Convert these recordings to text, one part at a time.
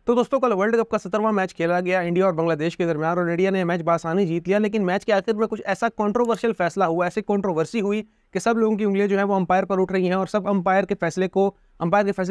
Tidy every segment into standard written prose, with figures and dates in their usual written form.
तो दोस्तों कल वर्ल्ड कप का 17वां मैच खेला गया इंडिया और बांग्लादेश के दरमियान और इंडिया ने मैच बासानी जीत लिया। लेकिन मैच के आखिर में कुछ ऐसा कंट्रोवर्शियल फैसला हुआ, ऐसी कंट्रोवर्सी हुई कि सब लोगों की उंगलियां जो है वो अंपायर पर उठ रही हैं और सब अंपायर के फैसले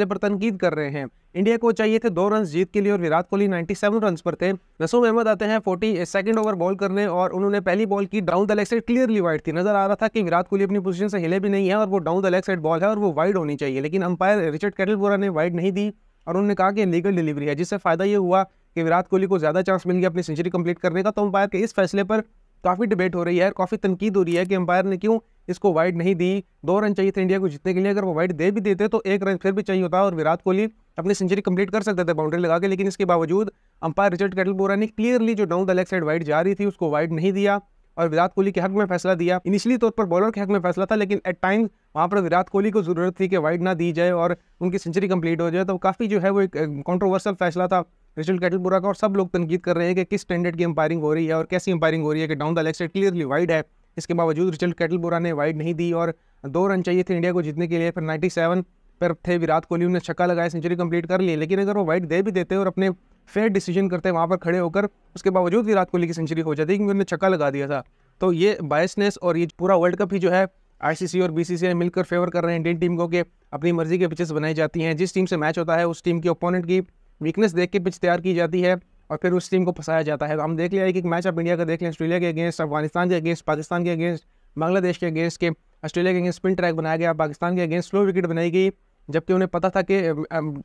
पर तनकीद कर रहे हैं। इंडिया को चाहिए थे 2 रन जीत के लिए और विराट कोहली 97 रन पर थे। नसीम अहमद आते हैं 42nd ओवर बॉल करने और उन्होंने पहली बॉल की down the leg side, clearly wide थी। नजर आ रहा था कि विराट कोहली अपनी पोजीशन से हिले भी नहीं है और वो down the leg side ball है और वो वाइड होनी चाहिए, लेकिन अंपायर रिचर्ड कैटलबोरा ने वाइड नहीं दी और उन्होंने कहा कि लीगल डिलीवरी है, जिससे फायदा ये हुआ कि विराट कोहली को ज्यादा चांस मिल गया अपनी सेंचुरी कंप्लीट करने का। तो अंपायर के इस फैसले पर काफी डिबेट हो रही है, काफी तनकीद हो रही है कि अंपायर ने क्यों इसको वाइड नहीं दी। 2 रन चाहिए थे इंडिया को जीतने के लिए, अगर वो वाइड दे भी देते तो 1 रन फिर भी चाहिए होता और विराट कोहली अपनी सेंचुरी कंप्लीट कर सकते थे बाउंड्री लगा के। लेकिन इसके बावजूद अंपायर रिचर्ड कैटलबोरा ने क्लियरली जो down the leg side wide जा रही थी उसको वाइड नहीं दिया और विराट कोहली के हक में फैसला दिया। इनिशियली तौर पर बॉलर के हक में फैसला था, लेकिन एट टाइम वहां पर विराट कोहली को जरूरत थी कि वाइड ना दी जाए और उनकी सेंचुरी कंप्लीट हो जाए। तो काफी जो है वो एक कंट्रोवर्शियल फैसला था रिचर्ड कैटलबोरा का और सब लोग तनकीद कर रहे हैं कि किस स्टैंडर्ड की अंपायरिंग हो रही है और कैसी अंपायरिंग हो रही है कि down the leg side clearly wide है, इसके बावजूद रिचर्ड कैटलबोरा ने वाइड नहीं दी और 2 रन चाहिए थे इंडिया को जीतने के लिए। फिर 97 पर थे विराट कोहली, उन्हें छक्का लगाया, सेंचुरी कंप्लीट कर ली। लेकिन अगर वो वाइड दे भी देते और अपने फेयर डिसीजन करते वहां पर खड़े होकर, उसके बावजूद विराट कोहली की सेंचुरी हो जाती क्योंकि उन्होंने छक्का लगा दिया था। तो ये बायसनेस और ये पूरा वर्ल्ड कप ही जो है आईसीसी और बीसीसीआई मिलकर फेवर कर रहे हैं इंडियन टीम को कि अपनी मर्जी के पिचेस बनाई जाती हैं। जिस टीम से मैच होता है उस टीम के ओपोनेंट की वीकनेस देख के पिच तैयार की जाती है और फिर उस टीम को फंसाया जाता है। तो हम देख लिया एक मैच आप इंडिया का देख लें, ऑस्ट्रेलिया के अगेंस्ट, अफगानिस्तान के अगेंस्ट, पाकिस्तान के अगेंस्ट, बांग्लादेश के अगेंस्ट के ऑस्ट्रेलिया के अगेंस्ट स्पिन ट्रैक बनाया गया, पाकिस्तान के अगेंस्ट स्लो विकेट बनाई गई, जबकि उन्हें पता था कि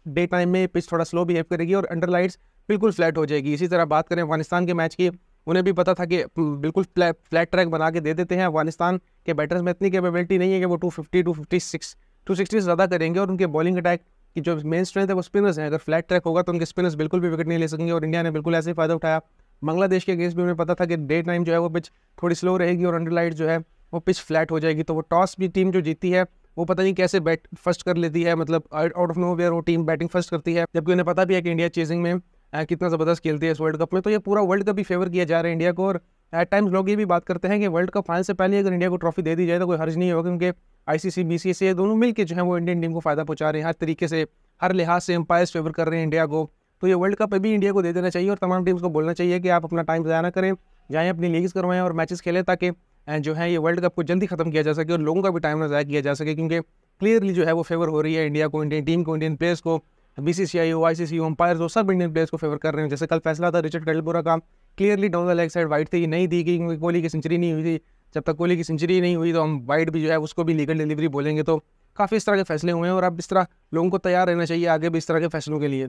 डे टाइम में पिच थोड़ा स्लो बिहेव करेगी और अंडर लाइट्स बिल्कुल फ्लैट हो जाएगी। इसी तरह बात करें अफगानिस्तान के मैच की, उन्हें भी पता था कि बिल्कुल फ्लैट ट्रैक बना के दे देते हैं। अफगानिस्तान के बैटर्स में इतनी कैपेबिलिटी नहीं है कि वो 250, 256, 260 से ज़्यादा करेंगे और उनके बॉलिंग अटैक की जो मेन स्ट्रेंथ है वो स्पिनर्स हैं। अगर फ्लैट ट्रैक होगा तो उनके स्पिनर्स बिल्कुल भी विकेट नहीं ले सकेंगे और इंडिया ने बिल्कुल ऐसे ही फायदा उठाया। बांग्लादेश के अगेंस्ट भी उन्हें पता था कि डे टाइम जो है वो पिच थोड़ी स्लो रहेगी और अंडर लाइट जो है वो पिच फ्लैट हो जाएगी। तो वो टॉस भी टीम जो जीती है वो पता नहीं कैसे बैट फर्स्ट कर लेती है, मतलब आउट ऑफ नोवेयर वो टीम बैटिंग फर्स्ट करती है, जबकि उन्हें पता भी है कि इंडिया चेजिंग में कितना ज़बरदस्त खेलती है इस वर्ल्ड कप में। तो ये पूरा वर्ल्ड कप भी फेवर किया जा रहा है इंडिया को और एट टाइम्स लोग ये भी बात करते हैं कि वर्ल्ड कप फाइनल से पहले अगर इंडिया को ट्रॉफी दे दी जाए तो कोई हर्ज नहीं होगा, क्योंकि आईसीसी बीसीसीआई दोनों मिलकर जो है वो इंडियन टीम को फायदा पहुंचा रहे हैं हर तरीके से, हर लिहाज से अंपायर्स फेवर कर रहे हैं इंडिया को। तो ये वर्ल्ड कप अभी इंडिया को दे देना चाहिए और तमाम टीम्स को बोलना चाहिए कि आप अपना टाइम ज़ाया ना करें, जाएँ अपनी लीग्स करवाएं और मैचेस खेलें ताकि जो है ये वर्ल्ड कप को जल्दी खत्म किया जा सके और लोगों का भी टाइम ना ज़ाया किया जा सके, क्योंकि क्लियरली जो है वो फेवर हो रही है इंडिया को, इंडियन टीम को, इंडियन प्लेयर्स को, बीसीसीआई हो, आईसीसी हो, अंपायर्स हो, सब इंडियन प्लेयर्स को फेवर कर रहे हैं। जैसे कल फैसला था रिचर्ड कैटलबोरा का, clearly down the leg side wide थी, नहीं दी गई क्योंकि कोहली की सेंचुरी नहीं हुई थी। जब तक कोहली की सेंचुरी नहीं हुई तो हम वाइड भी जो है उसको भी लीगल डिलीवरी बोलेंगे। तो काफ़ी इस तरह के फैसले हुए हैं और अब इस तरह लोगों को तैयार रहना चाहिए आगे भी इस तरह के फैसलों के लिए।